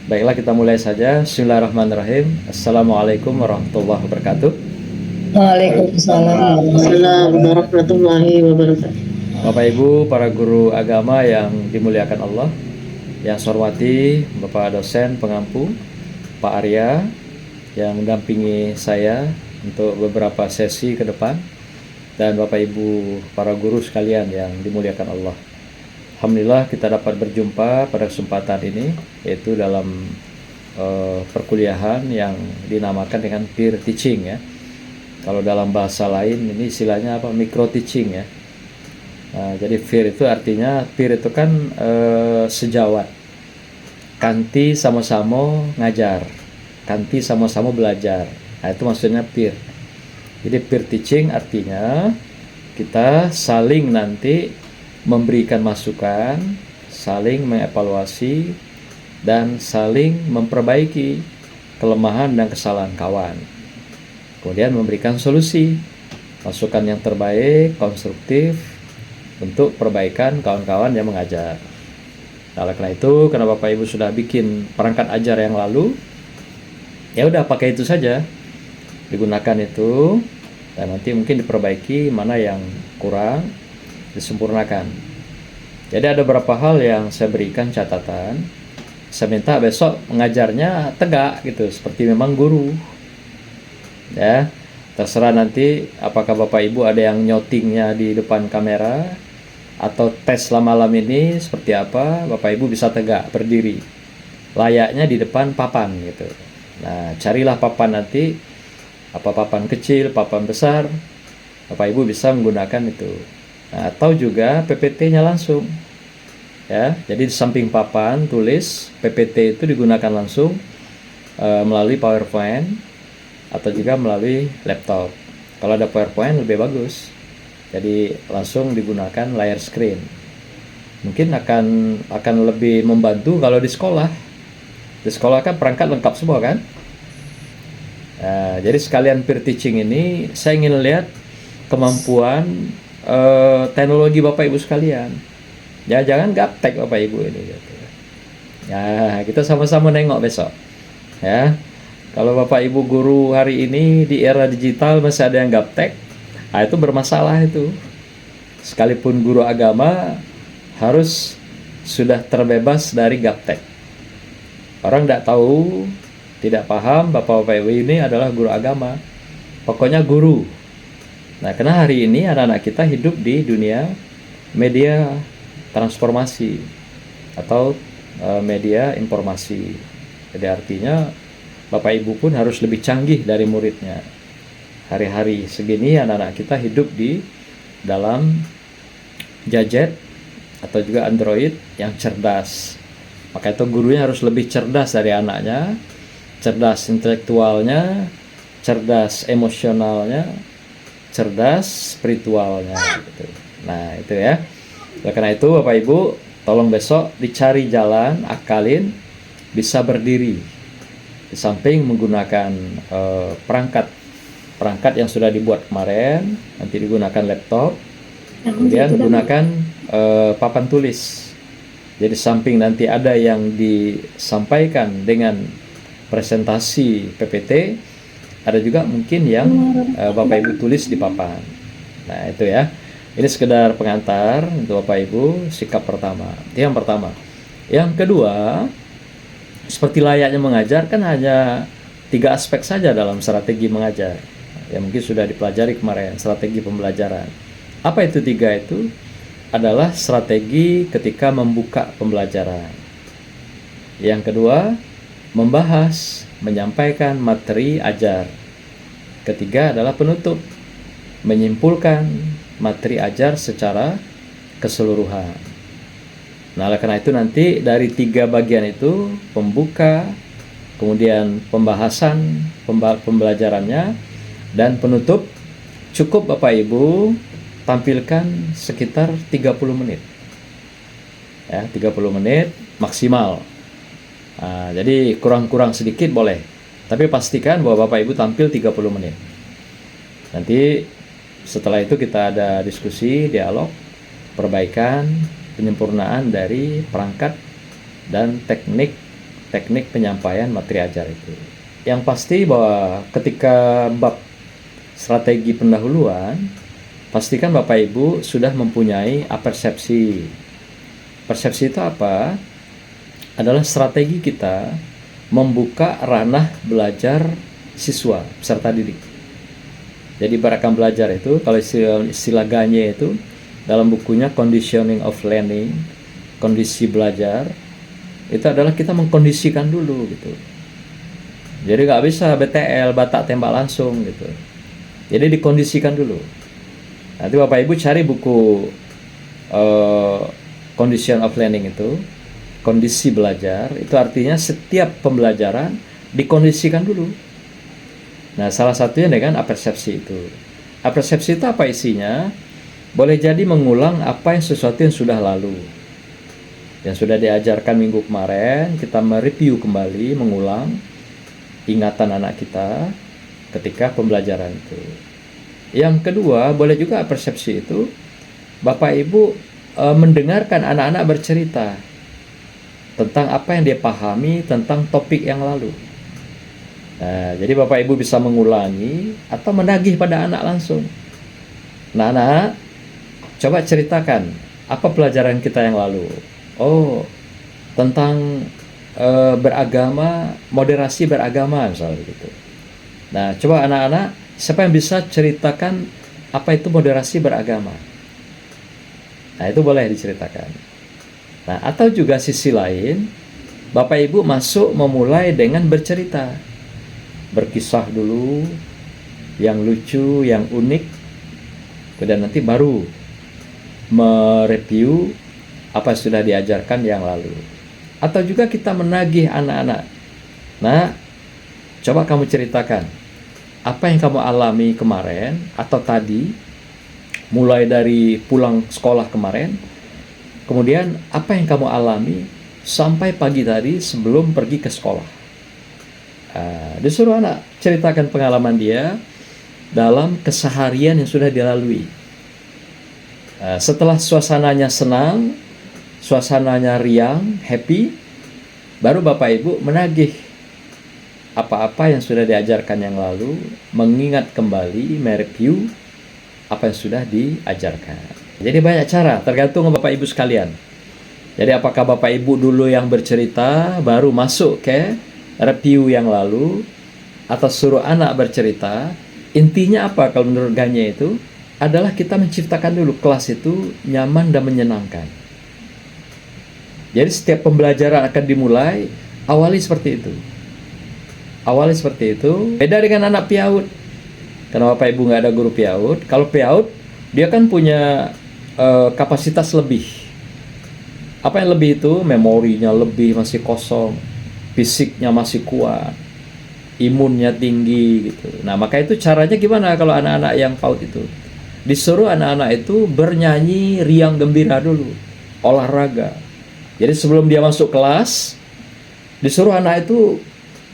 Baiklah, kita mulai saja. Bismillahirrahmanirrahim. Assalamualaikum warahmatullahi wabarakatuh. Waalaikumsalam warahmatullahi wabarakatuh. Bapak Ibu, para guru agama yang dimuliakan Allah, yang saya hormati Bapak dosen pengampu, Pak Arya, yang mendampingi saya untuk beberapa sesi ke depan, dan Bapak Ibu para guru sekalian yang dimuliakan Allah. Alhamdulillah kita dapat berjumpa pada kesempatan ini, yaitu dalam perkuliahan yang dinamakan dengan peer teaching ya. Kalau dalam bahasa lain ini istilahnya apa? Micro teaching ya. Nah, jadi peer itu artinya, peer itu kan sejawat, kanti sama-sama ngajar, kanti sama-sama belajar. Nah, itu maksudnya peer. Jadi peer teaching artinya kita saling nanti memberikan masukan, saling mengevaluasi, dan saling memperbaiki kelemahan dan kesalahan kawan. Kemudian memberikan solusi, masukan yang terbaik, konstruktif untuk perbaikan kawan-kawan yang mengajar. Nah, oleh karena itu, karena Bapak Ibu sudah bikin perangkat ajar yang lalu, ya udah pakai itu saja, digunakan itu, dan nanti mungkin diperbaiki mana yang kurang, disempurnakan. Jadi ada beberapa hal yang saya berikan catatan. Saya minta besok mengajarnya tegak gitu, seperti memang guru. Ya, terserah nanti apakah Bapak Ibu ada yang nyotingnya di depan kamera atau tes malam ini seperti apa, Bapak Ibu bisa tegak berdiri. Layaknya di depan papan gitu. Nah, carilah papan nanti, apa papan kecil, papan besar, Bapak Ibu bisa menggunakan itu. Nah, atau juga PPT-nya langsung. Ya, jadi di samping papan tulis PPT itu digunakan langsung melalui PowerPoint atau juga melalui laptop. Kalau ada PowerPoint lebih bagus. Jadi langsung digunakan layar screen. Mungkin akan lebih membantu kalau di sekolah. Di sekolah kan perangkat lengkap semua kan? Nah, jadi sekalian peer teaching ini saya ingin lihat kemampuan teknologi Bapak Ibu sekalian. Ya, jangan gaptek Bapak Ibu ini gitu. Ya, kita sama-sama nengok besok. Ya. Kalau Bapak Ibu guru hari ini di era digital masih ada yang gaptek, nah itu bermasalah itu. Sekalipun guru agama harus sudah terbebas dari gaptek. Orang tidak tahu, tidak paham Bapak-Bapak Ibu ini adalah guru agama. Pokoknya guru. Nah, karena hari ini anak-anak kita hidup di dunia media transformasi atau media informasi. Jadi artinya Bapak Ibu pun harus lebih canggih dari muridnya. Hari-hari segini anak-anak kita hidup di dalam gadget atau juga Android yang cerdas. Maka itu gurunya harus lebih cerdas dari anaknya, cerdas intelektualnya, cerdas emosionalnya, cerdas spiritualnya gitu. Nah, itu ya. Oleh karena itu Bapak Ibu, tolong besok dicari jalan, akalin bisa berdiri di samping menggunakan perangkat yang sudah dibuat kemarin, nanti digunakan laptop, kemudian gunakan papan tulis. Jadi samping nanti ada yang disampaikan dengan presentasi PPT, ada juga mungkin yang Bapak Ibu tulis di papan. Nah, itu ya. Ini sekedar pengantar untuk Bapak Ibu, sikap pertama. Itu yang pertama. Yang kedua, seperti layaknya mengajar kan hanya 3 aspek saja dalam strategi mengajar. Ya mungkin sudah dipelajari kemarin, strategi pembelajaran. Apa itu 3 itu? Adalah strategi ketika membuka pembelajaran. Yang kedua, membahas, menyampaikan materi ajar. Ketiga adalah penutup, menyimpulkan materi ajar secara keseluruhan. Nah, oleh karena itu nanti dari 3 bagian itu, pembuka, kemudian pembahasan pembelajarannya, dan penutup, cukup Bapak Ibu tampilkan sekitar 30 menit. Ya, 30 menit maksimal. Nah, jadi kurang-kurang sedikit boleh. Tapi pastikan bahwa Bapak Ibu tampil 30 menit. Nanti setelah itu kita ada diskusi, dialog, perbaikan, penyempurnaan dari perangkat dan teknik teknik penyampaian materi ajar itu. Yang pasti bahwa ketika bab strategi pendahuluan, pastikan Bapak Ibu sudah mempunyai apersepsi. Persepsi itu apa? Adalah strategi kita membuka ranah belajar siswa, peserta didik. Jadi barakan belajar itu, kalau istilah Gagne itu, dalam bukunya Conditioning of Learning, kondisi belajar, itu adalah kita mengkondisikan dulu gitu. Jadi nggak bisa BTL, batak tembak langsung gitu. Jadi dikondisikan dulu. Nanti Bapak Ibu cari buku Condition of Learning itu, kondisi belajar, itu artinya setiap pembelajaran dikondisikan dulu. Nah, salah satunya dengan apersepsi itu. Apersepsi itu apa isinya? Boleh jadi mengulang apa yang sesuatu yang sudah lalu. Yang sudah diajarkan minggu kemarin, kita mereview kembali, mengulang ingatan anak kita ketika pembelajaran itu. Yang kedua, boleh juga persepsi itu Bapak Ibu mendengarkan anak-anak bercerita tentang apa yang dia pahami tentang topik yang lalu. Nah, jadi Bapak Ibu bisa mengulangi atau menagih pada anak langsung. Nah, anak, coba ceritakan apa pelajaran kita yang lalu. Oh, tentang beragama, moderasi beragama misalnya gitu. Nah, coba anak-anak, siapa yang bisa ceritakan apa itu moderasi beragama? Nah, itu boleh diceritakan. Nah, atau juga sisi lain, Bapak Ibu masuk memulai dengan bercerita. Berkisah dulu, yang lucu, yang unik, dan nanti baru mereview apa yang sudah diajarkan yang lalu. Atau juga kita menagih anak-anak. Nah, coba kamu ceritakan apa yang kamu alami kemarin atau tadi, mulai dari pulang sekolah kemarin, kemudian apa yang kamu alami sampai pagi tadi sebelum pergi ke sekolah. Disuruh anak ceritakan pengalaman dia dalam keseharian yang sudah dilalui. Setelah suasananya senang, suasananya riang, happy, baru Bapak Ibu menagih apa-apa yang sudah diajarkan yang lalu, mengingat kembali, mereview apa yang sudah diajarkan. Jadi banyak cara, tergantung Bapak Ibu sekalian. Jadi apakah Bapak Ibu dulu yang bercerita, baru masuk ke review yang lalu, atau suruh anak bercerita. Intinya apa kalau menurut Gagne itu? Adalah kita menciptakan dulu kelas itu nyaman dan menyenangkan. Jadi setiap pembelajaran akan dimulai, awali seperti itu. Awali seperti itu. Beda dengan anak PIAUD. Karena Bapak Ibu nggak ada guru PIAUD. Kalau PIAUD, dia kan punya kapasitas lebih. Apa yang lebih itu? Memorinya lebih, masih kosong. Fisiknya masih kuat. Imunnya tinggi gitu. Nah, maka itu caranya gimana kalau anak-anak yang PAUD itu? Disuruh anak-anak itu bernyanyi riang gembira dulu. Olahraga. Jadi sebelum dia masuk kelas, disuruh anak itu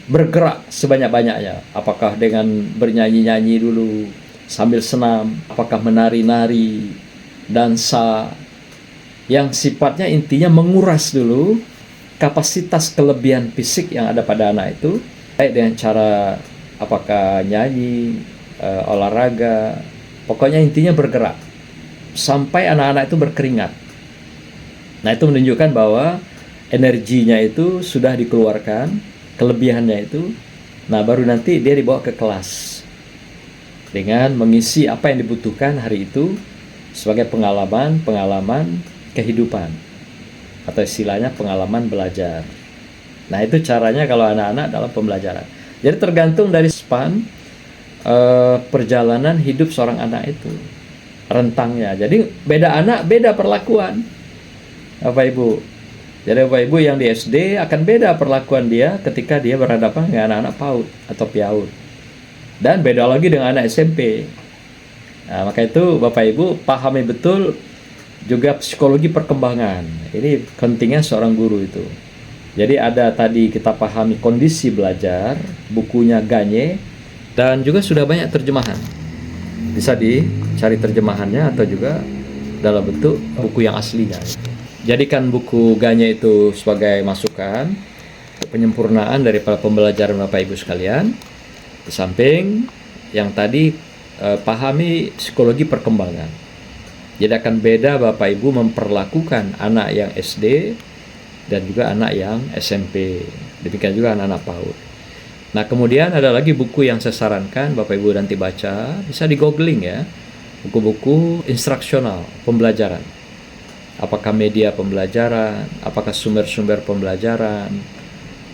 bergerak sebanyak-banyaknya. Apakah dengan bernyanyi-nyanyi dulu, sambil senam, apakah menari-nari, dansa, yang sifatnya intinya menguras dulu kapasitas kelebihan fisik yang ada pada anak itu, baik dengan cara apakah nyanyi, olahraga, pokoknya intinya bergerak, sampai anak-anak itu berkeringat. Nah, itu menunjukkan bahwa energinya itu sudah dikeluarkan, kelebihannya itu. Nah, baru nanti dia dibawa ke kelas dengan mengisi apa yang dibutuhkan hari itu sebagai pengalaman kehidupan, atau istilahnya pengalaman belajar. Nah, itu caranya kalau anak-anak dalam pembelajaran. Jadi tergantung dari span perjalanan hidup seorang anak itu, rentangnya. Jadi beda anak, beda perlakuan. Bapak Ibu. Jadi Bapak Ibu yang di SD akan beda perlakuan dia ketika dia berhadapan dengan anak-anak PAUD atau PIAUD. Dan beda lagi dengan anak SMP. Nah, maka itu Bapak Ibu pahami betul juga psikologi perkembangan. Ini pentingnya seorang guru itu. Jadi ada tadi kita pahami kondisi belajar, bukunya Gagne, dan juga sudah banyak terjemahan. Bisa dicari terjemahannya atau juga dalam bentuk buku yang aslinya. Jadikan buku Gagne itu sebagai masukan, penyempurnaan daripada pembelajaran Bapak Ibu sekalian. Di samping yang tadi pahami psikologi perkembangan. Jadi akan beda Bapak Ibu memperlakukan anak yang SD dan juga anak yang SMP. Demikian juga anak-anak PAUD. Nah, kemudian ada lagi buku yang saya sarankan Bapak Ibu nanti baca, bisa di googling ya. Buku-buku instruksional pembelajaran. Apakah media pembelajaran, apakah sumber-sumber pembelajaran.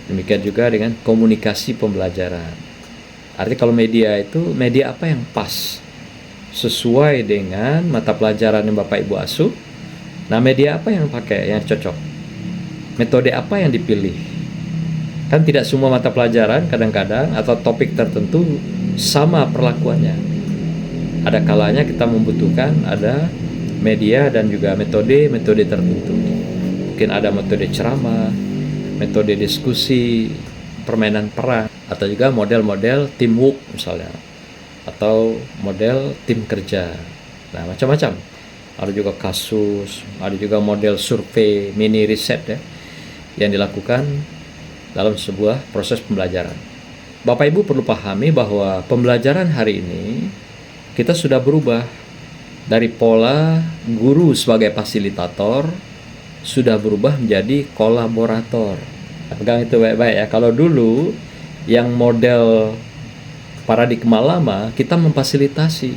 Demikian juga dengan komunikasi pembelajaran. Artinya kalau media itu media apa yang pas sesuai dengan mata pelajaran yang Bapak Ibu asuh. Nah, media apa yang pakai yang cocok? Metode apa yang dipilih? Kan tidak semua mata pelajaran kadang-kadang atau topik tertentu sama perlakuannya. Ada kalanya kita membutuhkan ada media dan juga metode tertentu. Mungkin ada metode ceramah, metode diskusi, permainan peran, atau juga model-model teamwork misalnya, atau model tim kerja. Nah, macam-macam. Ada juga kasus, ada juga model survei, mini riset ya, yang dilakukan dalam sebuah proses pembelajaran. Bapak Ibu perlu pahami bahwa pembelajaran hari ini kita sudah berubah dari pola guru sebagai fasilitator, sudah berubah menjadi kolaborator. Pegang itu baik-baik ya. Kalau dulu yang model paradigma lama, kita memfasilitasi,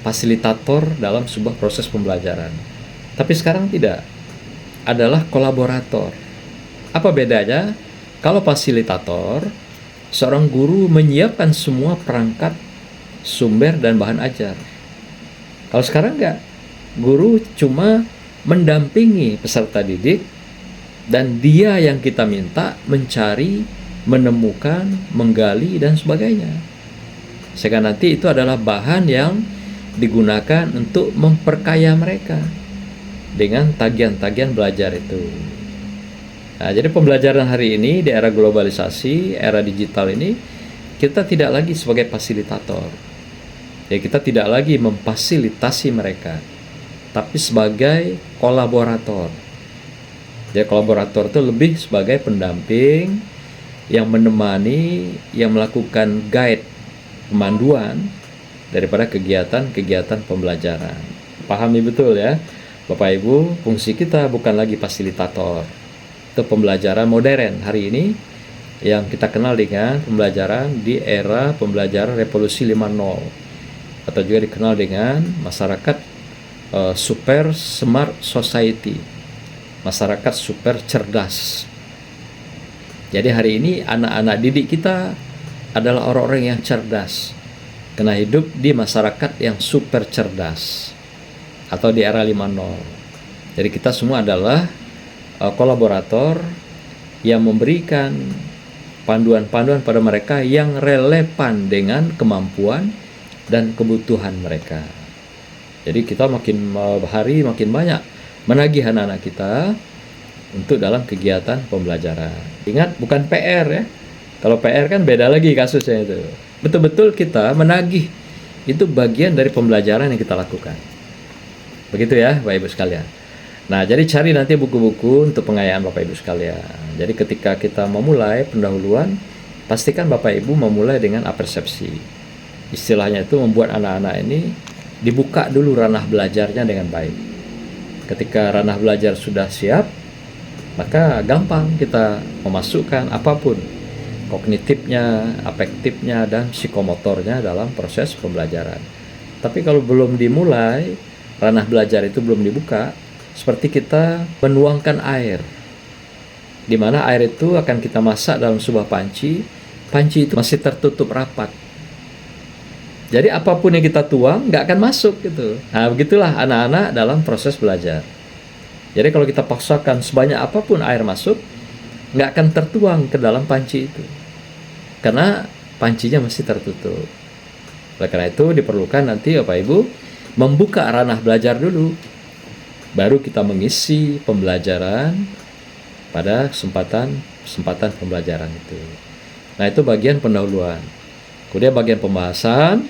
fasilitator dalam sebuah proses pembelajaran. Tapi sekarang tidak, adalah kolaborator. Apa bedanya? Kalau fasilitator, seorang guru menyiapkan semua perangkat, sumber dan bahan ajar. Kalau sekarang enggak, guru cuma mendampingi peserta didik dan dia yang kita minta mencari, menemukan, menggali dan sebagainya. Sehingga nanti itu adalah bahan yang digunakan untuk memperkaya mereka dengan tagihan-tagihan belajar itu. Nah, jadi pembelajaran hari ini di era globalisasi, era digital ini, kita tidak lagi sebagai fasilitator. Ya, kita tidak lagi memfasilitasi mereka, tapi sebagai kolaborator. Jadi kolaborator itu lebih sebagai pendamping yang menemani, yang melakukan guide, pemanduan daripada kegiatan-kegiatan pembelajaran. Pahami betul ya, Bapak Ibu, fungsi kita bukan lagi fasilitator. Itu pembelajaran modern hari ini yang kita kenal dengan pembelajaran di era pembelajaran revolusi 5.0. Atau juga dikenal dengan masyarakat super smart society, masyarakat super cerdas. Jadi hari ini anak-anak didik kita adalah orang-orang yang cerdas, karena hidup di masyarakat yang super cerdas atau di era 5.0. Jadi kita semua adalah kolaborator yang memberikan panduan-panduan pada mereka yang relevan dengan kemampuan dan kebutuhan mereka. Jadi kita makin hari makin banyak menagih anak-anak kita untuk dalam kegiatan pembelajaran. Ingat, bukan PR ya. Kalau PR kan beda lagi kasusnya itu. Betul-betul kita menagih. Itu bagian dari pembelajaran yang kita lakukan. Begitu ya Bapak Ibu sekalian. Nah, jadi cari nanti buku-buku untuk pengayaan Bapak Ibu sekalian. Jadi ketika kita memulai pendahuluan, pastikan Bapak Ibu memulai dengan apersepsi. Istilahnya itu membuat anak-anak ini dibuka dulu ranah belajarnya dengan baik. Ketika ranah belajar sudah siap, maka gampang kita memasukkan apapun, kognitifnya, afektifnya, dan psikomotornya dalam proses pembelajaran. Tapi kalau belum dimulai, ranah belajar itu belum dibuka, seperti kita menuangkan air, di mana air itu akan kita masak dalam sebuah panci itu masih tertutup rapat. Jadi apapun yang kita tuang nggak akan masuk gitu. Nah, begitulah anak-anak dalam proses belajar. Jadi kalau kita paksakan sebanyak apapun air masuk, nggak akan tertuang ke dalam panci itu, karena pancinya masih tertutup. Oleh karena itu diperlukan nanti Bapak Ibu membuka ranah belajar dulu, baru kita mengisi pembelajaran pada kesempatan pembelajaran itu. Nah, itu bagian pendahuluan. Kemudian bagian pembahasan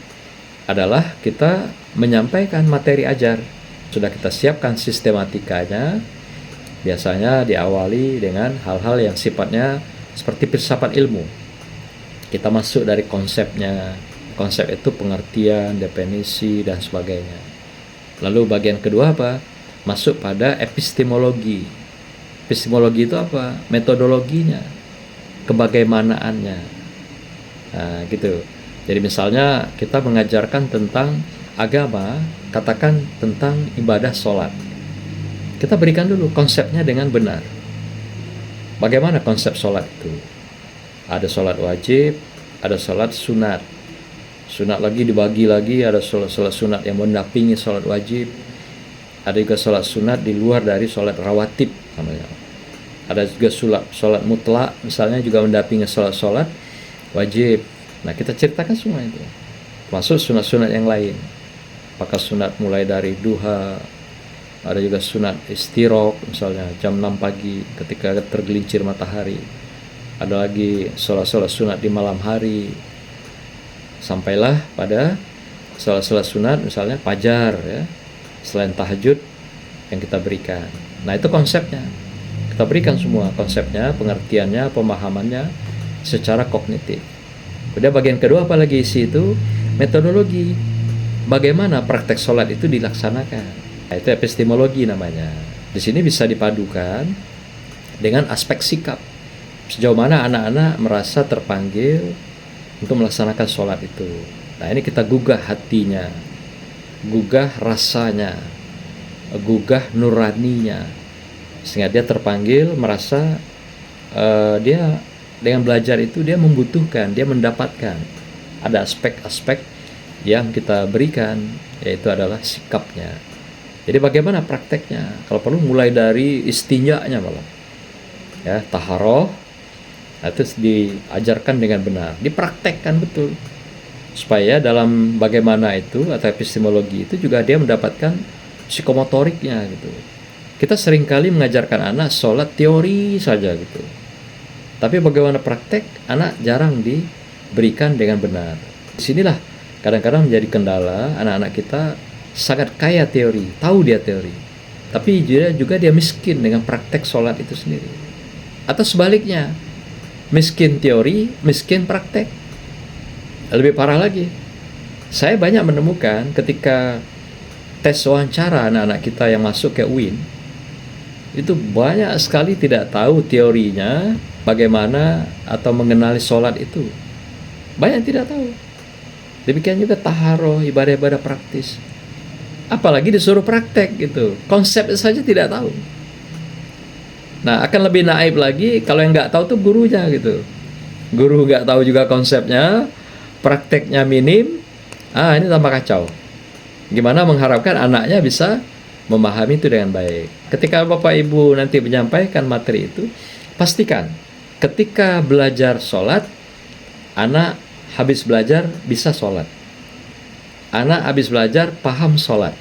adalah kita menyampaikan materi ajar. Sudah kita siapkan sistematikanya, biasanya diawali dengan hal-hal yang sifatnya seperti filsafat ilmu. Kita masuk dari konsepnya. Konsep itu pengertian, definisi, dan sebagainya. Lalu bagian kedua apa? Masuk pada epistemologi. Epistemologi itu apa? Metodologinya, kebagaimanaannya. Nah, gitu. Jadi misalnya kita mengajarkan tentang agama, katakan tentang ibadah sholat. Kita berikan dulu konsepnya dengan benar. Bagaimana konsep sholat itu? Ada sholat wajib, ada sholat sunat. Sunat lagi dibagi lagi, ada sholat sunat yang mendampingi sholat wajib. Ada juga sholat sunat di luar dari sholat rawatib namanya. Ada juga sholat mutlak, misalnya juga mendampingi sholat wajib. Nah, kita ceritakan semua itu. Masuk sunat-sunat yang lain. Apakah sunat mulai dari duha, ada juga sunat istirok, misalnya jam 6 pagi ketika tergelincir matahari. Ada lagi sholat sunat di malam hari. Sampailah pada sholat sunat, misalnya fajar ya, selain tahajud yang kita berikan. Nah, itu konsepnya. Kita berikan semua konsepnya, pengertiannya, pemahamannya secara kognitif. Kemudian bagian kedua apalagi isi itu? Metodologi. Bagaimana praktek sholat itu dilaksanakan. Nah, itu epistemologi namanya. Di sini bisa dipadukan dengan aspek sikap. Sejauh mana anak-anak merasa terpanggil untuk melaksanakan sholat itu. Nah, ini kita gugah hatinya, gugah rasanya, gugah nuraninya, sehingga dia terpanggil merasa dia dengan belajar itu dia membutuhkan, dia mendapatkan. Ada aspek-aspek yang kita berikan, yaitu adalah sikapnya. Jadi bagaimana prakteknya? Kalau perlu mulai dari istinjanya malah, ya, taharoh. Nah, itu diajarkan dengan benar, dipraktekkan betul, supaya dalam bagaimana itu atau epistemologi itu juga dia mendapatkan psikomotoriknya gitu. Kita seringkali mengajarkan anak sholat teori saja gitu, tapi bagaimana praktek anak jarang diberikan dengan benar. Disinilah kadang-kadang menjadi kendala anak-anak kita sangat kaya teori, tahu dia teori, tapi juga dia miskin dengan praktek sholat itu sendiri. Atau sebaliknya, miskin teori, miskin praktek. Lebih parah lagi, saya banyak menemukan ketika tes wawancara anak-anak kita yang masuk ke UIN, itu banyak sekali tidak tahu teorinya bagaimana atau mengenali sholat itu. Banyak tidak tahu. Demikian juga taharoh, ibadah-ibadah praktis. Apalagi disuruh praktek gitu, konsep saja tidak tahu. Nah, akan lebih naib lagi kalau yang nggak tahu tuh gurunya gitu. Guru nggak tahu juga konsepnya, prakteknya minim. Ini tambah kacau. Gimana mengharapkan anaknya bisa memahami itu dengan baik. Ketika Bapak Ibu nanti menyampaikan materi itu, pastikan ketika belajar sholat, anak habis belajar bisa sholat. Anak habis belajar paham sholat.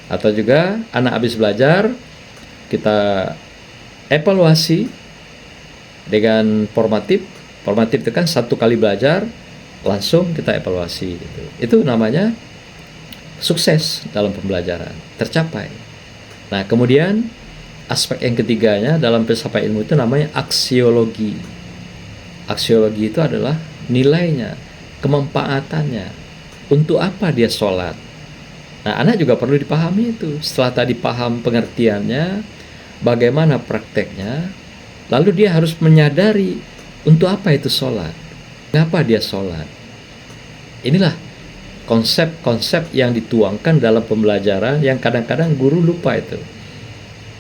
Atau juga anak habis belajar, kita evaluasi dengan formatif. Formatif itu kan satu kali belajar langsung kita evaluasi gitu. Itu namanya sukses dalam pembelajaran, tercapai. Nah, kemudian aspek yang ketiganya dalam filsafat ilmu itu namanya aksiologi. Aksiologi itu adalah nilainya, kemanfaatannya. Untuk apa dia sholat? Nah, anak juga perlu dipahami itu. Setelah tadi paham pengertiannya, bagaimana prakteknya, lalu dia harus menyadari untuk apa itu sholat, kenapa dia sholat. Inilah konsep-konsep yang dituangkan dalam pembelajaran yang kadang-kadang guru lupa itu.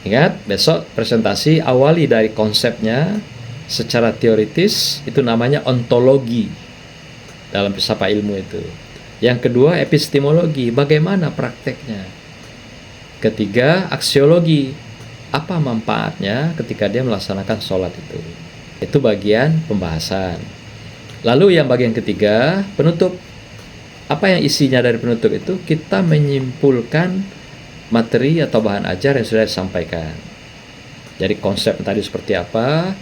Ingat, besok presentasi awali dari konsepnya secara teoritis, itu namanya ontologi dalam filsafat ilmu itu. Yang kedua, epistemologi, bagaimana prakteknya. Ketiga, aksiologi, apa manfaatnya ketika dia melaksanakan sholat itu. Itu bagian pembahasan. Lalu yang bagian ketiga, penutup. Apa yang isinya dari penutup itu? Kita menyimpulkan materi atau bahan ajar yang sudah disampaikan. Jadi konsep tadi seperti apa,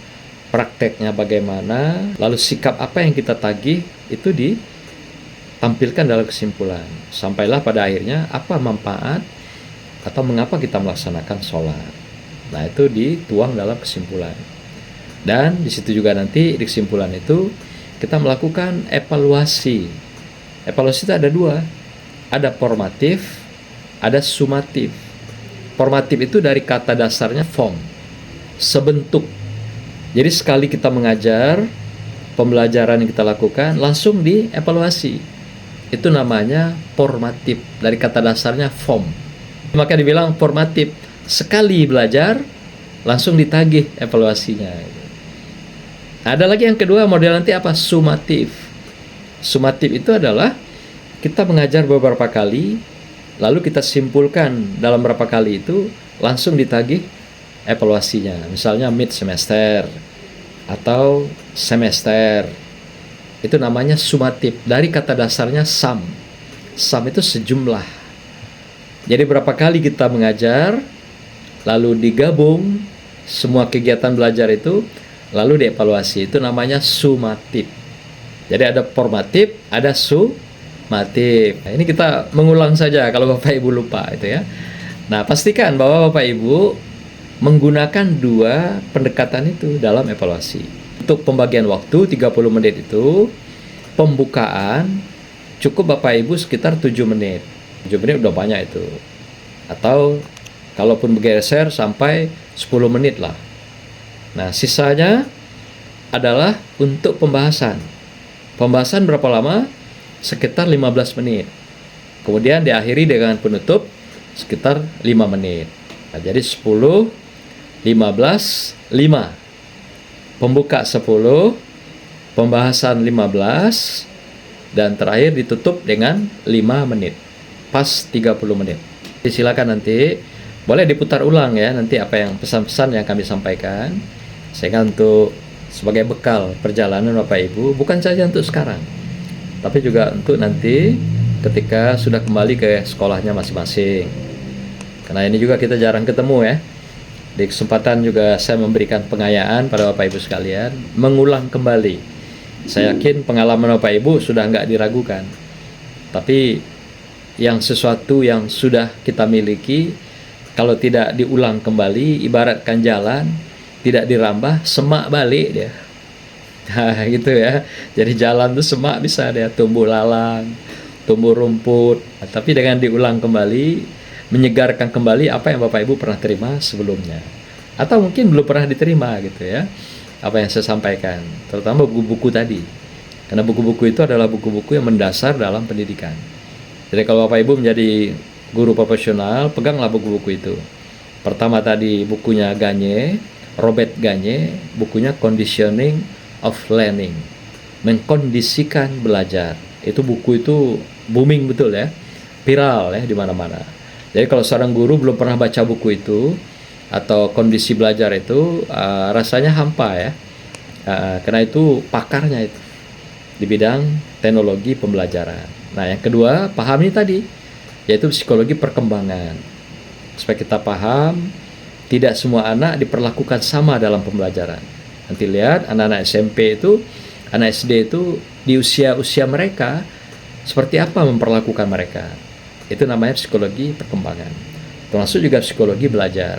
prakteknya bagaimana, lalu sikap apa yang kita tagih, itu ditampilkan dalam kesimpulan. Sampailah pada akhirnya apa manfaat atau mengapa kita melaksanakan sholat. Nah, itu dituang dalam kesimpulan. Dan di situ juga nanti di kesimpulan itu kita melakukan evaluasi. Evaluasi itu ada dua, ada formatif, ada sumatif. Formatif itu dari kata dasarnya form, sebentuk. Jadi sekali kita mengajar, pembelajaran yang kita lakukan langsung dievaluasi. Itu namanya formatif, dari kata dasarnya form. Maka dibilang formatif, sekali belajar langsung ditagih evaluasinya. Ada lagi yang kedua, model nanti apa? Sumatif. Sumatif itu adalah kita mengajar beberapa kali, lalu kita simpulkan dalam berapa kali itu langsung ditagih evaluasinya. Misalnya mid semester atau semester. Itu namanya sumatif. Dari kata dasarnya sum. Sum itu sejumlah. Jadi berapa kali kita mengajar, lalu digabung semua kegiatan belajar itu, lalu dievaluasi. Itu namanya sumatif. Jadi ada formatif, ada sumatif. Nah, ini kita mengulang saja kalau Bapak Ibu lupa itu ya. Nah, pastikan bahwa Bapak Ibu menggunakan dua pendekatan itu dalam evaluasi. Untuk pembagian waktu 30 menit itu, pembukaan cukup Bapak Ibu sekitar 7 menit. 7 menit udah banyak itu. Atau kalaupun bergeser sampai 10 menit lah. Nah, sisanya adalah untuk pembahasan. Pembahasan berapa lama? Sekitar 15 menit. Kemudian diakhiri dengan penutup sekitar 5 menit. Nah, jadi 10, 15, 5. Pembuka 10, pembahasan 15, dan terakhir ditutup dengan 5 menit. Pas 30 menit. Silakan nanti boleh diputar ulang ya nanti apa yang pesan-pesan yang kami sampaikan, sehingga untuk sebagai bekal perjalanan Bapak Ibu, bukan saja untuk sekarang, tapi juga untuk nanti ketika sudah kembali ke sekolahnya masing-masing. Karena ini juga kita jarang ketemu ya. Di kesempatan juga saya memberikan pengayaan pada Bapak Ibu sekalian, mengulang kembali. Saya yakin pengalaman Bapak Ibu sudah nggak diragukan. Tapi yang sesuatu yang sudah kita miliki, kalau tidak diulang kembali, ibaratkan jalan, tidak dirambah, semak balik dia. Nah, gitu ya. Jadi jalan itu semak bisa dia tumbuh lalang, tumbuh rumput. Nah, tapi dengan diulang kembali, menyegarkan kembali apa yang Bapak Ibu pernah terima sebelumnya. Atau mungkin belum pernah diterima gitu ya. Apa yang saya sampaikan, terutama buku-buku tadi. Karena buku-buku itu adalah buku-buku yang mendasar dalam pendidikan. Jadi kalau Bapak Ibu menjadi guru profesional, peganglah buku-buku itu. Pertama tadi bukunya Gagne, Robert Gagne, bukunya Conditioning of Learning, mengkondisikan belajar. Itu buku itu booming betul ya, viral ya di mana-mana. Jadi kalau seorang guru belum pernah baca buku itu atau kondisi belajar itu, rasanya hampa ya. Karena itu pakarnya itu di bidang teknologi pembelajaran. Nah, yang kedua, pahami tadi, yaitu psikologi perkembangan. Supaya kita paham, tidak semua anak diperlakukan sama dalam pembelajaran. Nanti lihat, anak-anak SMP itu, anak SD itu, di usia-usia mereka, seperti apa memperlakukan mereka. Itu namanya psikologi perkembangan. Termasuk juga psikologi belajar.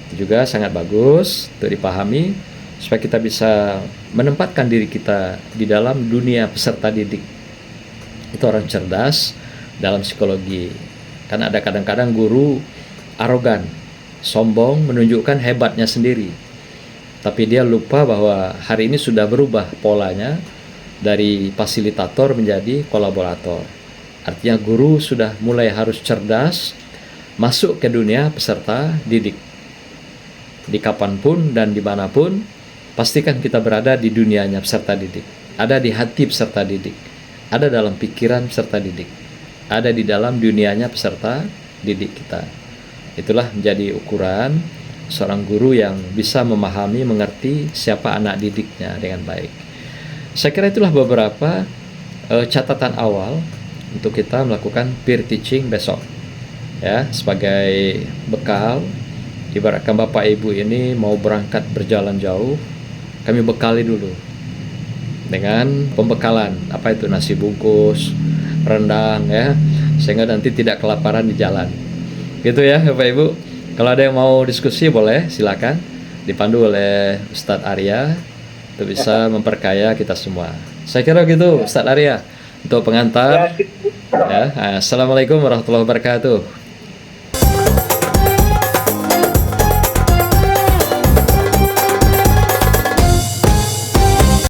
Itu juga sangat bagus untuk dipahami, supaya kita bisa menempatkan diri kita di dalam dunia peserta didik. Itu orang cerdas dalam psikologi. Karena ada kadang-kadang guru arogan, sombong, menunjukkan hebatnya sendiri. Tapi dia lupa bahwa hari ini sudah berubah polanya dari fasilitator menjadi kolaborator. Artinya guru sudah mulai harus cerdas masuk ke dunia peserta didik. Di kapanpun dan dimanapun, pastikan kita berada di dunianya peserta didik. Ada di hati peserta didik. Ada dalam pikiran peserta didik, ada di dalam dunianya peserta didik kita. Itulah menjadi ukuran seorang guru yang bisa memahami, mengerti siapa anak didiknya dengan baik. Saya kira itulah beberapa catatan awal untuk kita melakukan peer teaching besok. Ya, sebagai bekal, ibaratkan Bapak Ibu ini mau berangkat berjalan jauh, kami bekali dulu dengan pembekalan, apa itu, nasi bungkus, rendang ya, sehingga nanti tidak kelaparan di jalan. Gitu ya Bapak Ibu. Kalau ada yang mau diskusi boleh silakan dipandu oleh Ustadz Arya untuk bisa memperkaya kita semua. Saya kira gitu Ustadz Arya untuk pengantar. Ya, Assalamualaikum warahmatullahi wabarakatuh.